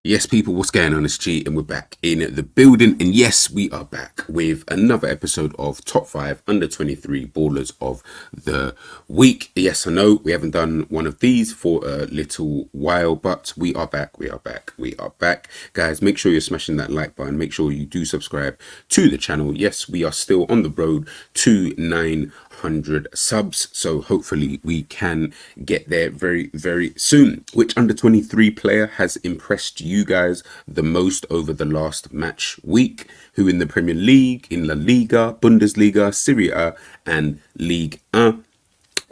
Yes, people, what's going on? It's G, and we're back in the building. And yes, we are back with another episode of Top 5 Under 23 Ballers of the Week. Yes, I know we haven't done one of these for a little while, but we are back. We are back. We are back. Guys, make sure you're smashing that like button. Make sure you do subscribe to the channel. Yes, we are still on the road to 900 subs, so hopefully we can get there very, very soon. Which under 23 player has impressed you guys the most over the last match week? Who in the Premier League, in La Liga, Bundesliga, Serie A, and Ligue 1?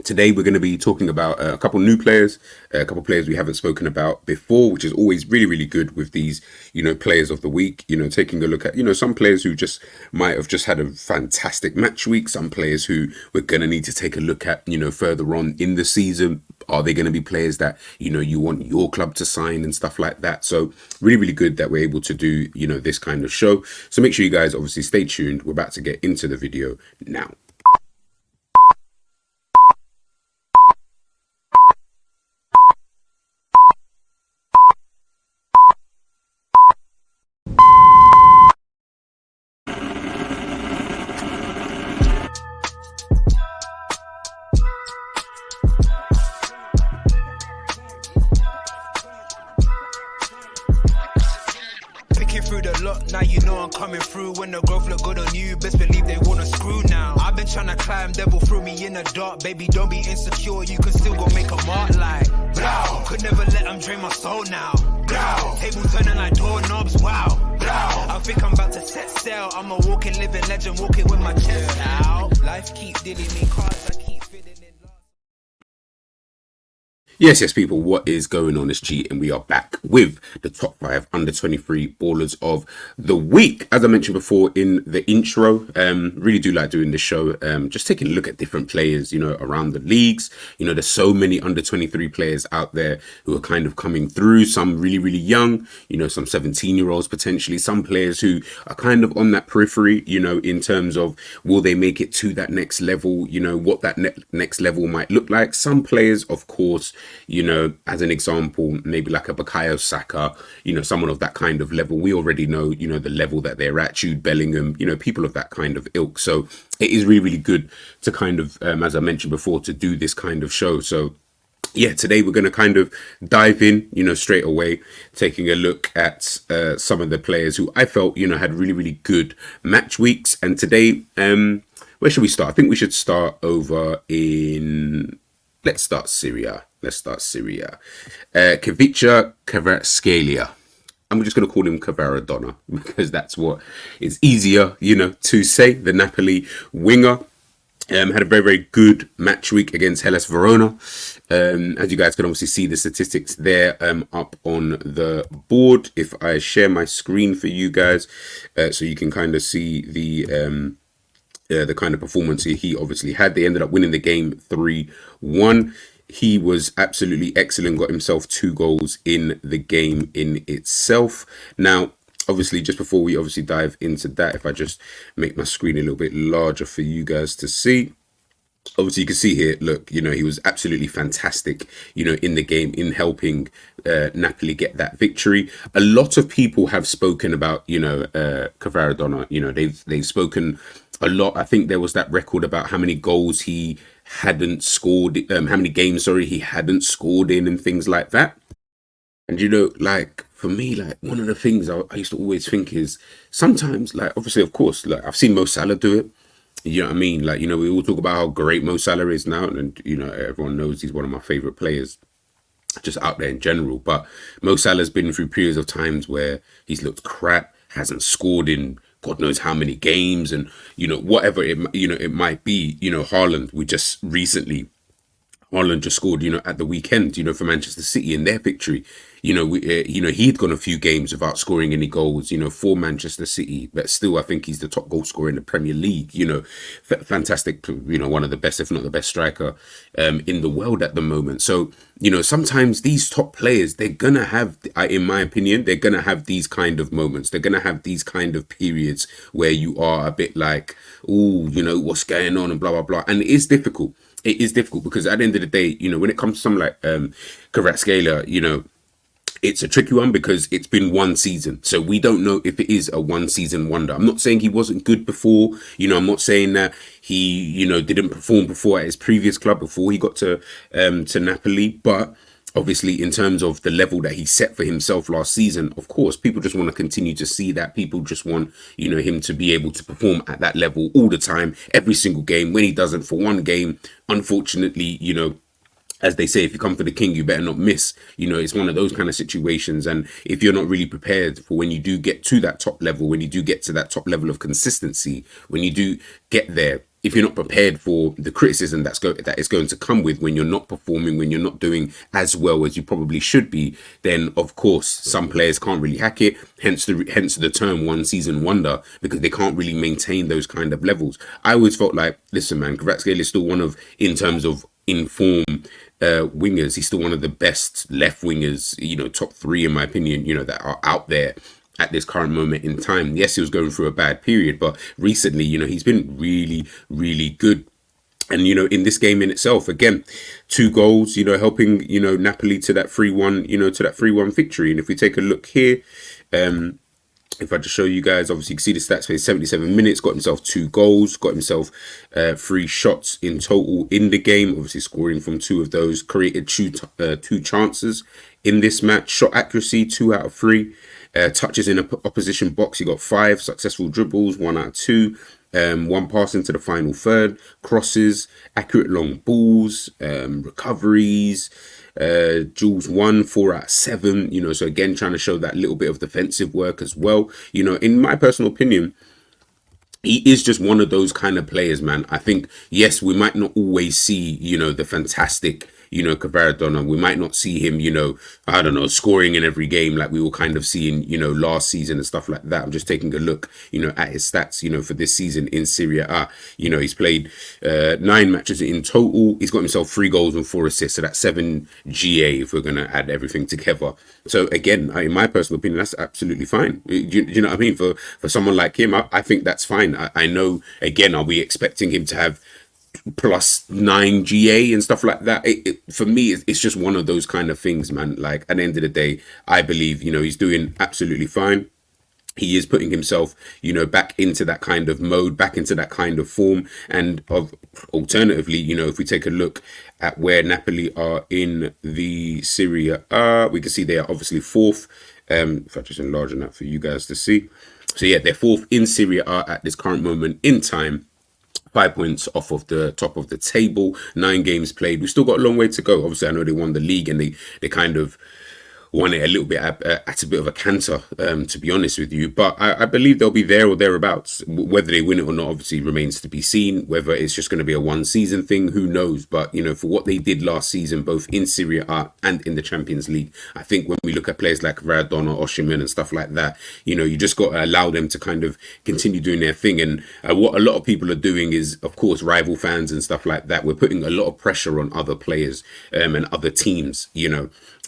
Today we're going to be talking about a couple new players, a couple players we haven't spoken about before, which is always really, really good with these, players of the week. Taking a look at, some players who just might have just had a fantastic match week. Some players who we're going to need to take a look at, further on in the season. Are they going to be players that, you want your club to sign and stuff like that? So really, really good that we're able to do, this kind of show. So make sure you guys obviously stay tuned. We're about to get into the video now. Now you know I'm coming through. When the growth look good on you, best believe they wanna screw now. I've been trying to climb, devil threw me in the dark. Baby, don't be insecure, you can still go make a mark like blow. Could never let them drain my soul now. Blow. Table turning like doorknobs, wow. Blow. I think I'm about to set sail. I'm a walking, living legend, walking with my chest out. Life keep dealing me cards, I keep feeling it. Yes, people, what is going on? It's G, and we are back with the top 5 under 23 ballers of the week. As I mentioned before in the intro, really do like doing this show. Just taking a look at different players, around the leagues. There's so many under 23 players out there who are kind of coming through. Some really, really young, some 17-year-olds potentially. Some players who are kind of on that periphery, in terms of will they make it to that next level, what that next level might look like. Some players, of course, as an example, maybe like a Bukayo Saka, someone of that kind of level. We already know, the level that they're at. Jude Bellingham, people of that kind of ilk. So it is really, really good to kind of, as I mentioned before, to do this kind of show. So yeah, today we're going to kind of dive in, straight away, taking a look at some of the players who I felt, had really, really good match weeks. And today, where should we start? I think we should start over in... Let's start Syria. Kavica Kvaratskhelia. I'm just going to call him Kvaradona because that's what is easier, to say. The Napoli winger had a very, very good match week against Hellas Verona. As you guys can obviously see the statistics there up on the board. If I share my screen for you guys, so you can kind of see the kind of performance he obviously had. They ended up winning the game 3-1. He was absolutely excellent, got himself 2 goals in the game in itself. Now, obviously, just before we obviously dive into that, if I just make my screen a little bit larger for you guys to see. Obviously, you can see here, look, he was absolutely fantastic, in the game, in helping Napoli get that victory. A lot of people have spoken about, Kvaradona, they've spoken a lot. I think there was that record about how many goals he hadn't scored, how many games, he hadn't scored in and things like that. And, for me, one of the things I used to always think is sometimes, obviously, of course, I've seen Mo Salah do it. You know what I mean? We all talk about how great Mo Salah is now, and, everyone knows he's one of my favorite players just out there in general. But Mo Salah's been through periods of times where he's looked crap, hasn't scored in God knows how many games, and, whatever it might be. Haaland, Haaland just scored, at the weekend, for Manchester City in their victory. He'd gone a few games without scoring any goals, for Manchester City, but still, I think he's the top goal scorer in the Premier League. Fantastic, one of the best, if not the best striker in the world at the moment. So, sometimes these top players, they're going to have, in my opinion, they're going to have these kind of moments. They're going to have these kind of periods where you are a bit like, oh, what's going on and blah, blah, blah. And it is difficult. It is difficult because at the end of the day, when it comes to someone like Kvaratskhelia, it's a tricky one because it's been one season. So we don't know if it is a one season wonder. I'm not saying he wasn't good before. I'm not saying that he, didn't perform before at his previous club before he got to Napoli. But obviously, in terms of the level that he set for himself last season, of course, people just want to continue to see that. People just want, him to be able to perform at that level all the time, every single game. When he doesn't for one game, unfortunately, as they say, if you come for the king, you better not miss. It's one of those kind of situations. And if you're not really prepared for when you do get to that top level, when you do get to that top level of consistency, when you do get there, if you're not prepared for the criticism that is going to come with when you're not performing, when you're not doing as well as you probably should be, then of course some players can't really hack it. Hence the term one season wonder, because they can't really maintain those kind of levels. I always felt like, listen, man, Kvaratskhelia is still one of, in terms of in form, wingers, he's still one of the best left wingers, top three in my opinion, that are out there at this current moment in time. Yes, he was going through a bad period, but recently, he's been really, really good. And, in this game in itself, again, 2 goals, helping, Napoli to that 3-1, to that 3-1 victory. And if we take a look here, if I just show you guys, obviously you can see the stats for 77 minutes, got himself 2 goals, got himself 3 shots in total in the game, obviously scoring from 2 of those, created 2 chances in this match, shot accuracy 2 out of 3, touches in opposition box, he got 5, successful dribbles 1 out of 2, 1 pass into the final third, crosses, accurate long balls, recoveries, Jules 1, 4 out of 7, so again trying to show that little bit of defensive work as well. In my personal opinion, he is just one of those kind of players, man. I think, yes, we might not always see, the fantastic, Kvaratskhelia. We might not see him, I don't know, scoring in every game like we were kind of seeing, last season and stuff like that. I'm just taking a look, at his stats, for this season in Serie A. He's played 9 matches in total. He's got himself 3 goals and 4 assists. So that's 7 GA if we're going to add everything together. So again, in my personal opinion, that's absolutely fine. Do you know what I mean? For someone like him, I think that's fine. I know, again, are we expecting him to have plus 9 GA and stuff like that? For me, it's just one of those kind of things, man. Like, at the end of the day, I believe, he's doing absolutely fine. He is putting himself, back into that kind of mode, back into that kind of form. And alternatively, if we take a look at where Napoli are in the Serie A, we can see they are obviously 4th. If I just enlarge on that for you guys to see. So yeah, they're 4th in Serie A at this current moment in time. 5 points off of the top of the table, 9 games played. We've still got a long way to go. Obviously, I know they won the league and they kind of won it a little bit at a bit of a canter, to be honest with you. But I believe they'll be there or thereabouts. Whether they win it or not, obviously remains to be seen. Whether it's just going to be a one season thing, who knows? But, for what they did last season, both in Serie A and in the Champions League, I think when we look at players like Maradona, Osimhen and stuff like that, you just got to allow them to kind of continue doing their thing. And what a lot of people are doing is, of course, rival fans and stuff like that. We're putting a lot of pressure on other players and other teams,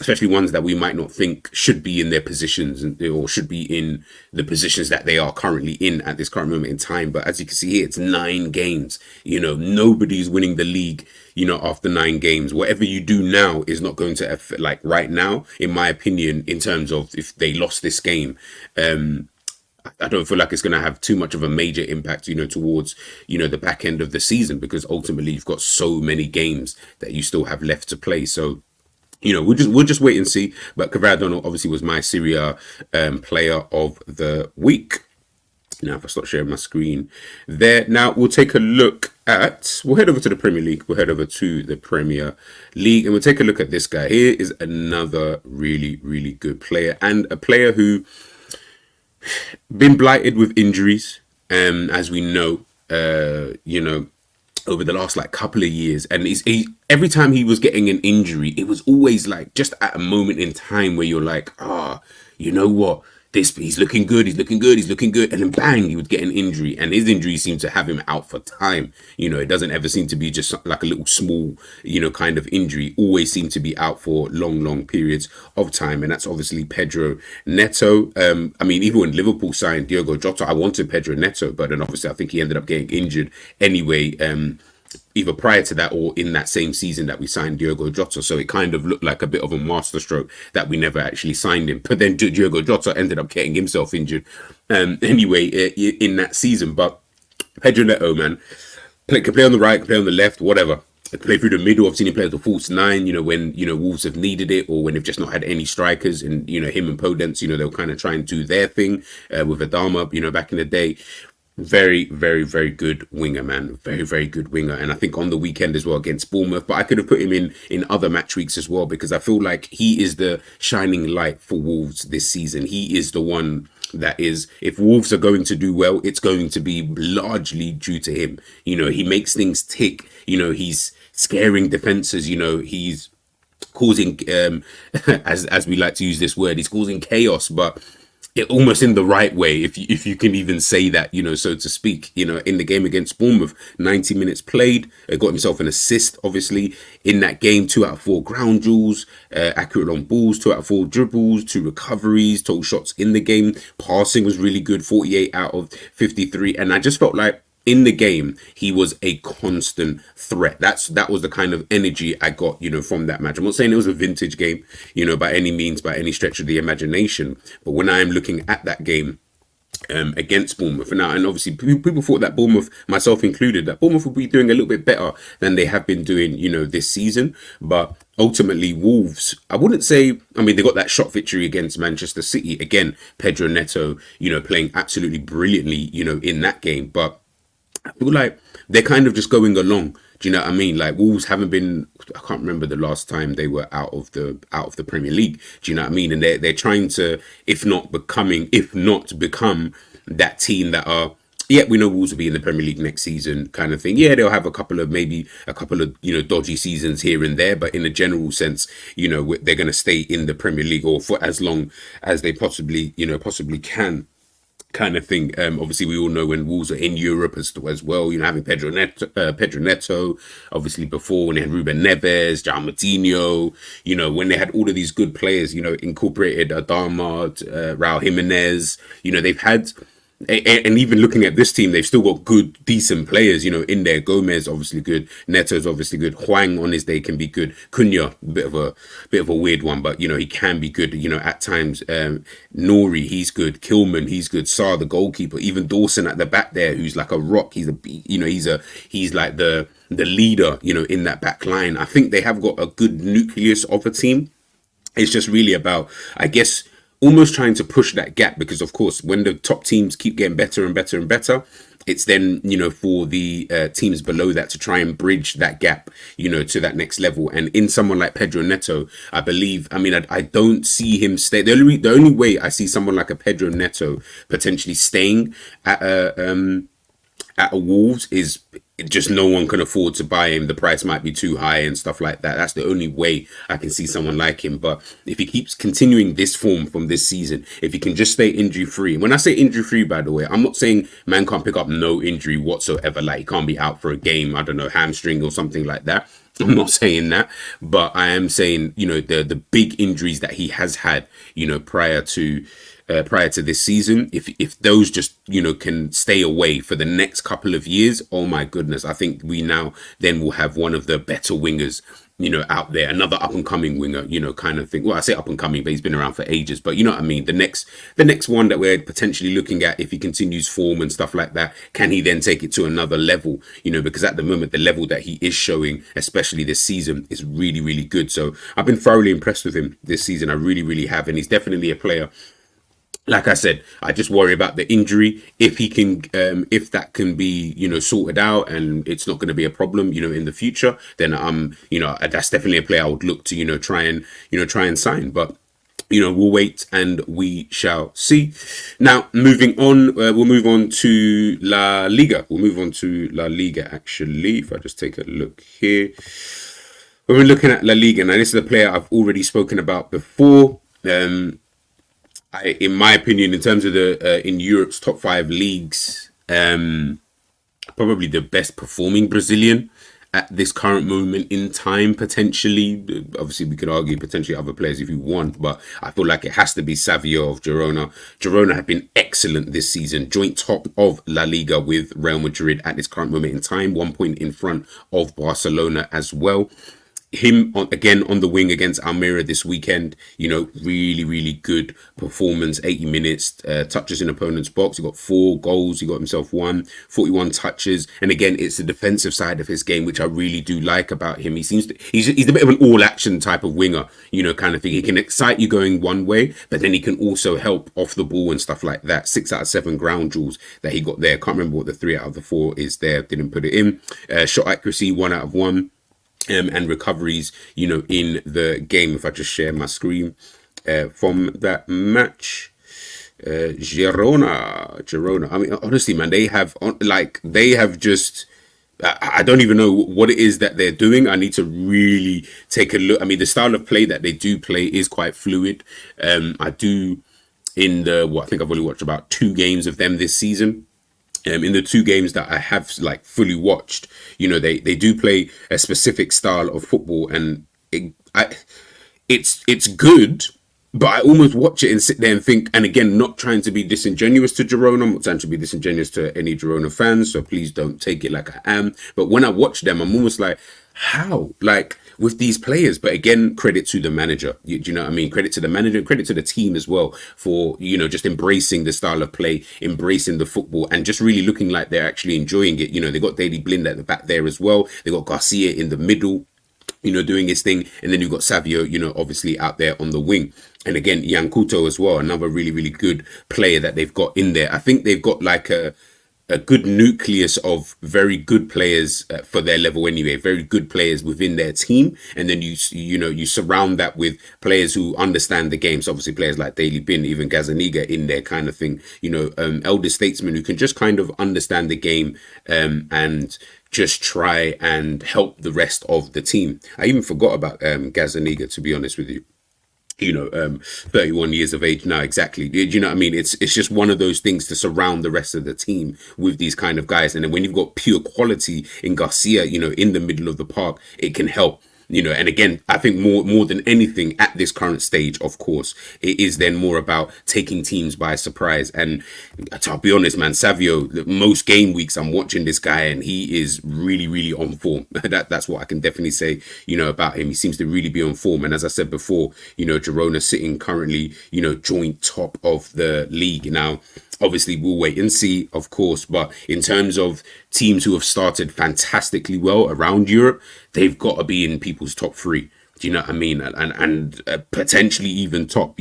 especially ones that we might not think should be in their positions or should be in the positions that they are currently in at this current moment in time. But as you can see here, it's 9 games. Nobody's winning the league, after 9 games. Whatever you do now is not going to affect, like right now, in my opinion, in terms of if they lost this game, I don't feel like it's going to have too much of a major impact, towards, the back end of the season, because ultimately you've got so many games that you still have left to play. So, we'll just wait and see. But Kvaratskhelia obviously was my Serie A player of the week. Now, if I stop sharing my screen there. Now, we'll take a look at, we'll head over to the Premier League. We'll head over to the Premier League and we'll take a look at this guy. Here is another really, really good player, and a player who been blighted with injuries, as we know, over the last couple of years. And every time he was getting an injury, it was always just at a moment in time where you're like, you know what? He's looking good, and then bang, he would get an injury, and his injury seemed to have him out for time. It doesn't ever seem to be just like a little small, kind of injury. Always seem to be out for long periods of time, and that's obviously Pedro Neto. Even when Liverpool signed Diogo Jota, I wanted Pedro Neto, but then obviously I think he ended up getting injured anyway. either prior to that or in that same season that we signed Diogo Jota. So it kind of looked like a bit of a masterstroke that we never actually signed him. But then Diogo Jota ended up getting himself injured anyway in that season. But Pedro Neto, man, can play on the right, can play on the left, whatever. Play through the middle. I've seen him play as a false nine, when, Wolves have needed it or when they've just not had any strikers. And, him and Podence, they'll kind of try and do their thing with Adama, back in the day. Very, very, very good winger, man. Very, very good winger. And I think on the weekend as well against Bournemouth, but I could have put him in other match weeks as well, because I feel like he is the shining light for Wolves this season. He is the one that is, if Wolves are going to do well, it's going to be largely due to him. He makes things tick. He's scaring defenses. He's causing, as we like to use this word, he's causing chaos, but it almost in the right way, if you can even say that, so to speak. In the game against Bournemouth, 90 minutes played, got himself an assist, obviously, in that game. 2 out of 4 ground duels, accurate on balls, 2 out of 4 dribbles, 2 recoveries, total shots in the game. Passing was really good, 48 out of 53. And I just felt like in the game, he was a constant threat. That was the kind of energy I got, from that match. I'm not saying it was a vintage game, by any means, by any stretch of the imagination. But when I am looking at that game against Bournemouth now, and obviously people thought that Bournemouth, myself included, that Bournemouth would be doing a little bit better than they have been doing, this season. But ultimately, Wolves, I wouldn't say, they got that shot victory against Manchester City. Again, Pedro Neto, playing absolutely brilliantly, in that game. But I feel like they're kind of just going along. Do you know what I mean? Like Wolves haven't been, I can't remember the last time they were out of the Premier League. Do you know what I mean? And they're trying to, if not become that team that are, yeah, we know Wolves will be in the Premier League next season kind of thing. Yeah, they'll have a couple of dodgy seasons here and there, but in a general sense, they're going to stay in the Premier League or for as long as they possibly can. Kind of thing. Obviously, we all know when Wolves are in Europe as well. Having Pedro Neto. Obviously, before when they had Ruben Neves, João Moutinho. When they had all of these good players. Incorporated Adama, Raul Jimenez. They've had. And even looking at this team, they've still got good, decent players, in there. Gomez, obviously good. Neto's obviously good. Hwang on his day can be good. Cunha, bit of a weird one, but he can be good, at times. Nori, he's good. Kilman, he's good. Sarr, the goalkeeper. Even Dawson at the back there, who's like a rock. He's like the leader, in that back line. I think they have got a good nucleus of a team. It's just really about, I guess, almost trying to push that gap, because of course when the top teams keep getting better and better and better, it's then for the teams below that to try and bridge that gap to that next level. And in someone like Pedro Neto, I believe, I don't see him stay. The only way I see someone like a Pedro Neto potentially staying at a Wolves is just no one can afford to buy him. The price might be too high and stuff like that. That's the only way I can see someone like him. But if he keeps continuing this form from this season, if he can just stay injury free. When I say injury free, by the way, I'm not saying man can't pick up no injury whatsoever. Like he can't be out for a game, I don't know, hamstring or something like that. I'm not saying that, but I am saying, the big injuries that he has had, prior to this season, if those just can stay away for the next couple of years, oh my goodness, I think we now then will have one of the better wingers out there, another up and coming winger, kind of thing. Well, I say up and coming, but he's been around for ages, but you know what I mean, the next one that we're potentially looking at, if he continues form and stuff like that, can he then take it to another level? Because at the moment the level that he is showing, especially this season, is really, really good. So I've been thoroughly impressed with him this season. I really, really have, and he's definitely a player. Like I said, I just worry about the injury. If he can, if that can be, sorted out and it's not going to be a problem, in the future, then that's definitely a player I would look to, try and sign. But we'll wait and we shall see. Now, moving on, we'll move on to La Liga. Actually, if I just take a look here. When we're looking at La Liga, now this is a player I've already spoken about before. In my opinion, in terms of in Europe's top 5 leagues, probably the best performing Brazilian at this current moment in time, potentially. Obviously, we could argue potentially other players if you want, but I feel like it has to be Savio of Girona. Girona have been excellent this season, joint top of La Liga with Real Madrid at this current moment in time, 1 point in front of Barcelona as well. Him again on the wing against Almeria this weekend, really good performance. 80 minutes, touches in opponent's box. He got 4 goals. He got himself 41 touches. And again, it's the defensive side of his game, which I really do like about him. He's a bit of an all action type of winger, kind of thing. He can excite you going one way, but then he can also help off the ball and stuff like that. 6 out of 7 ground duels that he got there. Can't remember what the 3 out of the 4 is there. Didn't put it in. Shot accuracy, 1 out of 1. And recoveries, in the game. If I just share my screen from that match, Girona. I mean, honestly, man, they have just. I don't even know what it is that they're doing. I need to really take a look. I mean, the style of play that they do play is quite fluid. I think I've only watched about 2 games of them this season. In the 2 games that I have fully watched, they do play a specific style of football, and it's good, but I almost watch it and sit there and think, and again, not trying to be disingenuous to Girona, I'm not trying to be disingenuous to any Girona fans, so please don't take it like I am, but when I watch them, I'm almost like, how? With these players, but again, credit to the manager. Do you know what I mean? Credit to the manager, credit to the team as well for, just embracing the style of play, embracing the football, and just really looking like they're actually enjoying it. They got Daley Blind at the back there as well. They got Garcia in the middle, doing his thing. And then you've got Savio, obviously out there on the wing. And again, Yankuto as well, another really, really good player that they've got in there. I think they've got a good nucleus of very good players for their level anyway, very good players within their team, and then you surround that with players who understand the game. So obviously players like Daley Bin, even Gazaniga in there kind of thing, elder statesmen who can just kind of understand the game and just try and help the rest of the team. I even forgot about Gazaniga, to be honest with you. 31 years of age now, exactly. Do you know what I mean? It's just one of those things to surround the rest of the team with these kind of guys. And then when you've got pure quality in Garcia, in the middle of the park, it can help. And again, I think more than anything at this current stage, of course, it is then more about taking teams by surprise. And to be honest, man, Savio, most game weeks I'm watching this guy and he is really, really on form. That's what I can definitely say, about him. He seems to really be on form. And as I said before, Girona sitting currently, joint top of the league. Now, obviously, we'll wait and see, of course. But in terms of teams who have started fantastically well around Europe, they've got to be in people's top 3. Do you know what I mean? And potentially even top,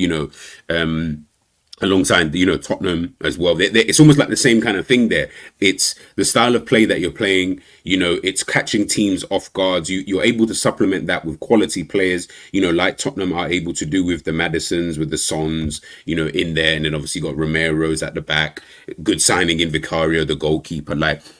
alongside, Tottenham as well. It's almost like the same kind of thing there. It's the style of play that you're playing, it's catching teams off guards. You're able to supplement that with quality players, like Tottenham are able to do with the Madisons, with the Sons, in there. And then obviously got Romero's at the back. Good signing in Vicario, the goalkeeper.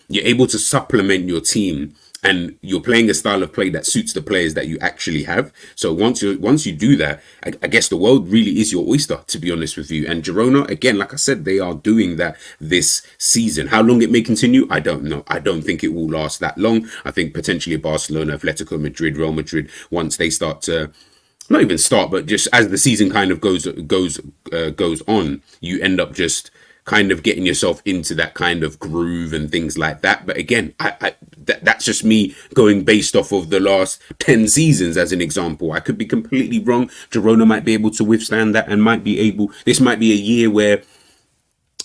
You're able to supplement your team. And you're playing a style of play that suits the players that you actually have. So once you do that, I guess the world really is your oyster, to be honest with you. And Girona, again, like I said, they are doing that this season. How long it may continue, I don't know. I don't think it will last that long. I think potentially Barcelona, Atletico Madrid, Real Madrid, once they start to not even start, but just as the season kind of goes on, you end up just kind of getting yourself into that kind of groove and things like that. But again, that's just me going based off of the last 10 seasons as an example. I could be completely wrong. Girona might be able to withstand that and this might be a year where,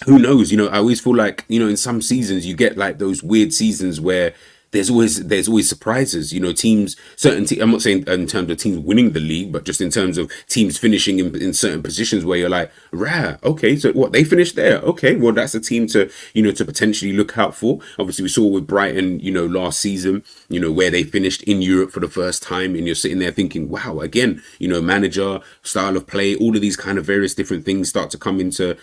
who knows, I always feel like, in some seasons you get like those weird seasons where there's always surprises, teams, I'm not saying in terms of teams winning the league, but just in terms of teams finishing in certain positions where you're like, okay, so what, they finished there? Okay, well, that's a team to potentially look out for. Obviously, we saw with Brighton, last season, where they finished in Europe for the first time, and you're sitting there thinking, wow, again, manager, style of play, all of these kind of various different things start to come into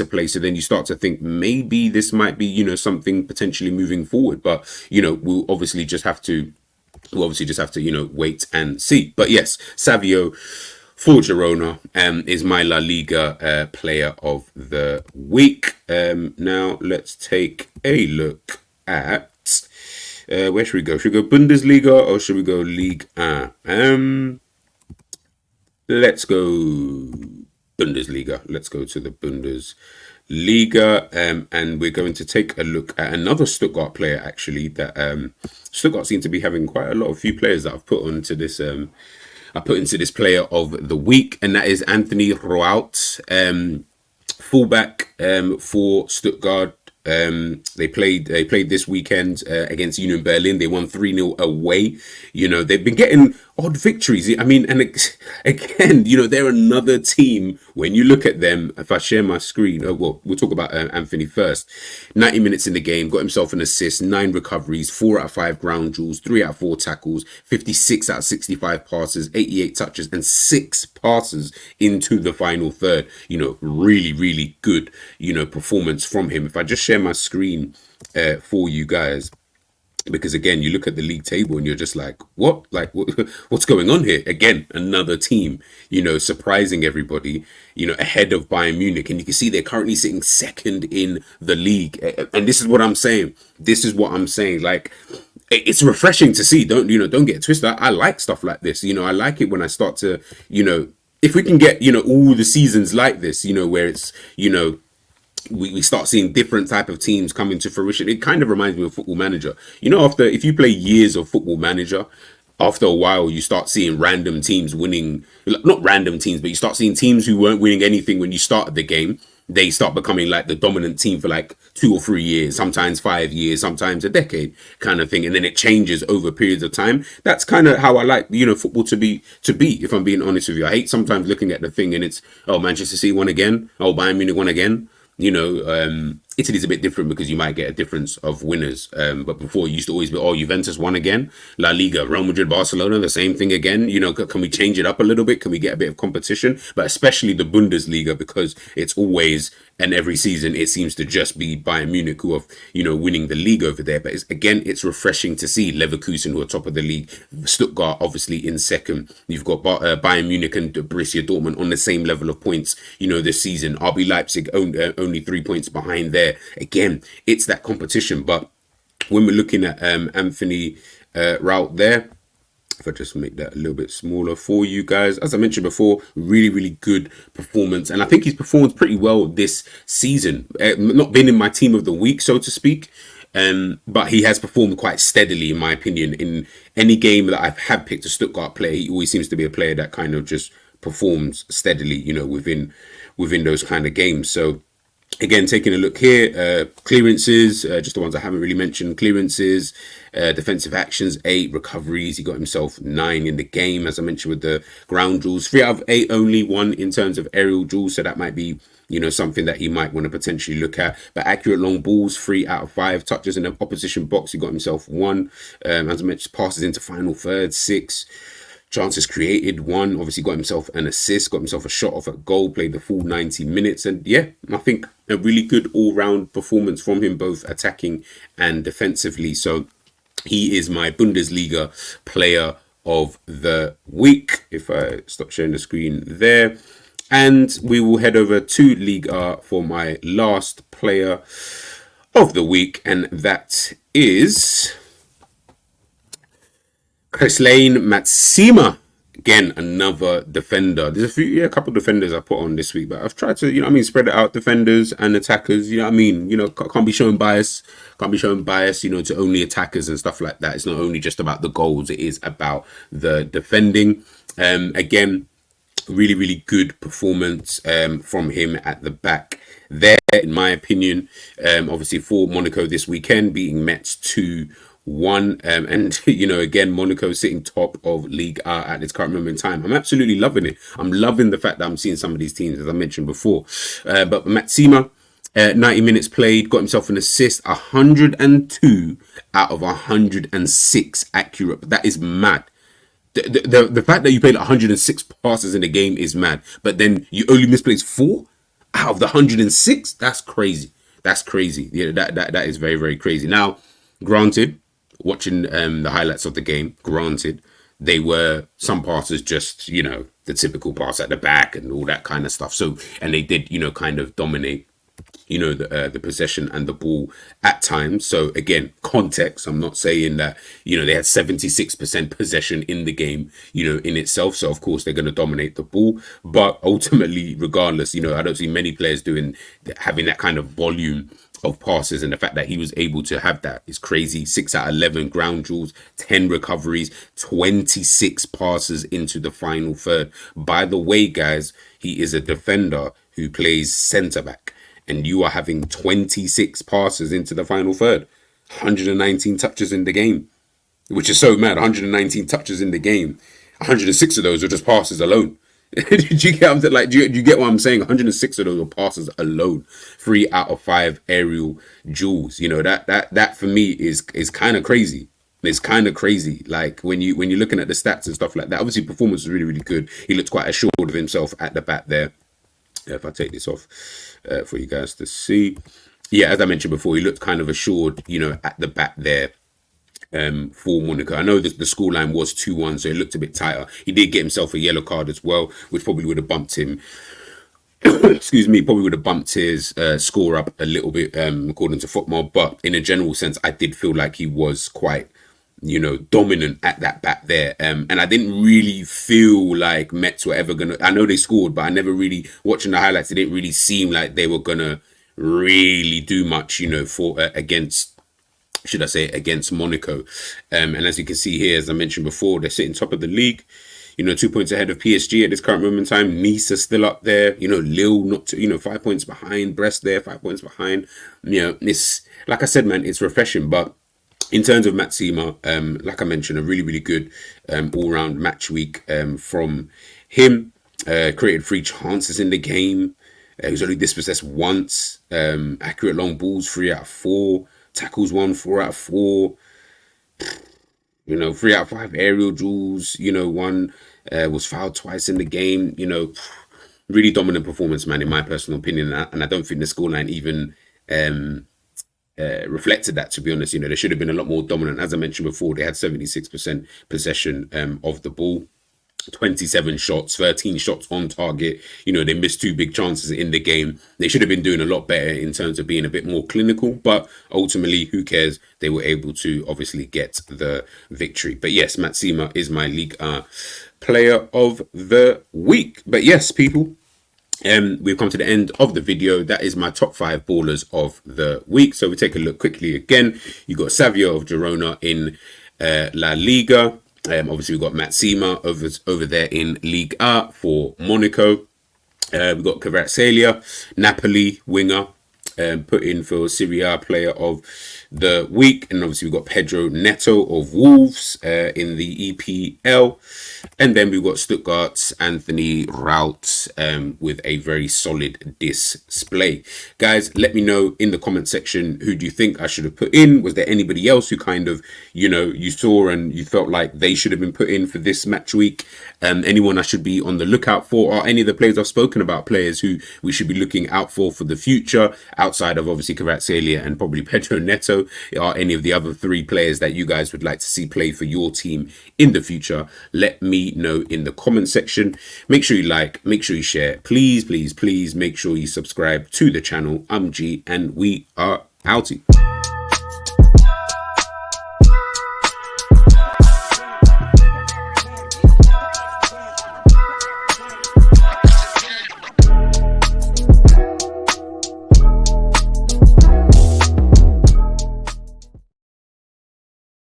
play. So then you start to think maybe this might be, something potentially moving forward, but we'll obviously just have to wait and see. But yes, Savio for Girona is my La Liga player of the week. Now let's take a look at Where should we go? Should we go Bundesliga or should we go Ligue 1? Let's go Bundesliga. Let's go to the Bundesliga, and we're going to take a look at another Stuttgart player. Actually, that Stuttgart seem to be having quite a lot of few players that I've put onto this. I put into this player of the week, and that is Anthony Rout, fullback for Stuttgart. They played this weekend against Union Berlin. They won 3-0 away. You know, they've been getting odd victories. I mean, and again, you know, they're another team. When you look at them, if I share my screen, well, we'll talk about Anthony first. 90 minutes in the game, got himself an assist, 9 recoveries, 4 out of 5 ground duels, 3 out of 4 tackles, 56 out of 65 passes, 88 touches, and 6 passes into the final third. You know, really, really good, you know, performance from him. If I just share my screen for you guys, because again, you look at the league table and you're just like, what's going on here? Again, another team, you know, surprising everybody, you know, ahead of Bayern Munich. And you can see they're currently sitting second in the league. And this is what I'm saying. Like, it's refreshing to see. Don't get it twisted. I like stuff like this. You know, I like it when I start to, you know, if we can get, you know, all the seasons like this, you know, where it's, you know, we start seeing different type of teams come into fruition. It kind of reminds me of Football Manager. You know, if you play years of Football Manager, after a while you start seeing random teams winning. Not random teams, but you start seeing teams who weren't winning anything when you started the game. They start becoming like the dominant team for like 2 or 3 years, sometimes 5 years, sometimes a decade kind of thing. And then it changes over periods of time. That's kind of how I like, you know, football to be, if I'm being honest with you. I hate sometimes looking at the thing and it's, oh, Manchester City won again. Oh, Bayern Munich won again. You know, Italy's a bit different because you might get a difference of winners. But before, it used to always be, oh, Juventus won again. La Liga, Real Madrid, Barcelona, the same thing again. You know, can we change it up a little bit? Can we get a bit of competition? But especially the Bundesliga, because it's always, and every season, it seems to just be Bayern Munich who are, you know, winning the league over there. But it's refreshing to see Leverkusen who are top of the league. Stuttgart, obviously, in second. You've got Bayern Munich and Borussia Dortmund on the same level of points, you know, this season. RB Leipzig only 3 points behind there. Again, it's that competition. But when we're looking at Anthony Rout there, if I just make that a little bit smaller for you guys, as I mentioned before, really, really good performance. And I think he's performed pretty well this season. Not been in my team of the week, so to speak. But he has performed quite steadily, in my opinion. In any game that I've had picked a Stuttgart player, he always seems to be a player that kind of just performs steadily, you know, within those kind of games. So again, taking a look here, clearances, just the ones I haven't really mentioned. Clearances, defensive actions, 8 recoveries. He got himself 9 in the game, as I mentioned, with the ground duels. 3 out of 8 only, 1 in terms of aerial duels. So that might be, you know, something that he might want to potentially look at. But accurate long balls, 3 out of 5 touches in the opposition box. He got himself 1. As I mentioned, passes into final third, 6. Chances created, 1. Obviously got himself an assist, got himself a shot off at goal, played the full 90 minutes. And yeah, I think a really good all-round performance from him, both attacking and defensively. So he is my Bundesliga player of the week. If I stop sharing the screen there. And we will head over to Liga for my last player of the week. And that is Kreslane Matsima. Again, another defender. There's a couple of defenders I put on this week, but I've tried to, you know what I mean, spread it out, defenders and attackers, you know what I mean? You know, can't be showing bias, you know, to only attackers and stuff like that. It's not only just about the goals, it is about the defending. Again, really, really good performance from him at the back there, in my opinion. Obviously for Monaco this weekend, beating Metz 2-1. And you know, again, Monaco sitting top of Ligue 1 at this current moment in time. I'm absolutely loving it. I'm loving the fact that I'm seeing some of these teams, as I mentioned before. But Matsima, 90 minutes played, got himself an assist, 102 out of 106 accurate. That is mad. The fact that you played 106 passes in the game is mad. But then you only misplaced 4 out of the 106. That's crazy. That's crazy. Yeah, that is very, very crazy. Now, granted, watching the highlights of the game, granted, they were some passes just, you know, the typical pass at the back and all that kind of stuff. So, and they did, you know, kind of dominate, the possession and the ball at times. So again, context, I'm not saying that, they had 76% possession in the game, in itself. So of course they're going to dominate the ball, but ultimately, regardless, I don't see many players having that kind of volume of passes, and the fact that he was able to have that is crazy. 6 out of 11 ground duels, 10 recoveries, 26 passes into the final third. By the way, guys, he is a defender who plays centre back, and you are having 26 passes into the final third, 119 touches in the game, which is so mad. 119 touches in the game, 106 of those are just passes alone. Do you get what I'm saying? 106 of those are passes alone. 3 out of 5 aerial duels. That for me is kind of crazy. It's kind of crazy. Like when you're looking at the stats and stuff like that. Obviously, performance was really, really good. He looked quite assured of himself at the back there. If I take this off for you guys to see, yeah, as I mentioned before, he looked kind of assured, at the back there. For Monaco. I know that the scoreline was 2-1, so it looked a bit tighter. He did get himself a yellow card as well, which probably would have bumped him. Excuse me, probably would have bumped his score up a little bit, according to football. But in a general sense, I did feel like he was quite, dominant at that back there. And I didn't really feel like Mets were ever gonna. I know they scored, but I never really, watching the highlights, it didn't really seem like they were gonna really do much, for against. Should I say, against Monaco. And as you can see here, as I mentioned before, they're sitting top of the league, 2 points ahead of PSG at this current moment in time. Nice is still up there, Lille not to, 5 points behind, Brest there 5 points behind. It's like I said, man, it's refreshing. But in terms of Matsima, like I mentioned, a really, really good all-round match week from him. Created 3 chances in the game. He was only dispossessed once. Accurate long balls, 3 out of 4. Tackles 1, 4 out of 4. 3 out of 5 aerial duels. One was fouled twice in the game. Really dominant performance, man, in my personal opinion. And I don't think the scoreline even reflected that, to be honest. They should have been a lot more dominant. As I mentioned before, they had 76% possession of the ball. 27 shots, 13 shots on target. They missed 2 big chances in the game. They should have been doing a lot better in terms of being a bit more clinical, but ultimately, who cares? They were able to obviously get the victory. But yes, Matsima is my League player of the week. But yes, people, we've come to the end of the video. That is my top 5 ballers of the week. So we take a look quickly again. You got Savio of Girona in La Liga. Obviously, we've got Matsima over there in Ligue A for Monaco. We've got Kvaratskhelia, Napoli winger, put in for Serie A player of the week. And obviously, we've got Pedro Neto of Wolves in the EPL. And then we've got Stuttgart's Anthony Raut with a very solid display. Guys, let me know in the comment section, who do you think I should have put in? Was there anybody else who kind of, you saw and you felt like they should have been put in for this match week? Anyone I should be on the lookout for? Or any of the players I've spoken about, players who we should be looking out for the future, outside of obviously Kvaratskhelia and probably Pedro Neto? Are any of the other 3 players that you guys would like to see play for your team in the future? Let me know in the comment section. Make sure you like, make sure you share. Please, please, please make sure you subscribe to the channel. I'm G and we are outie.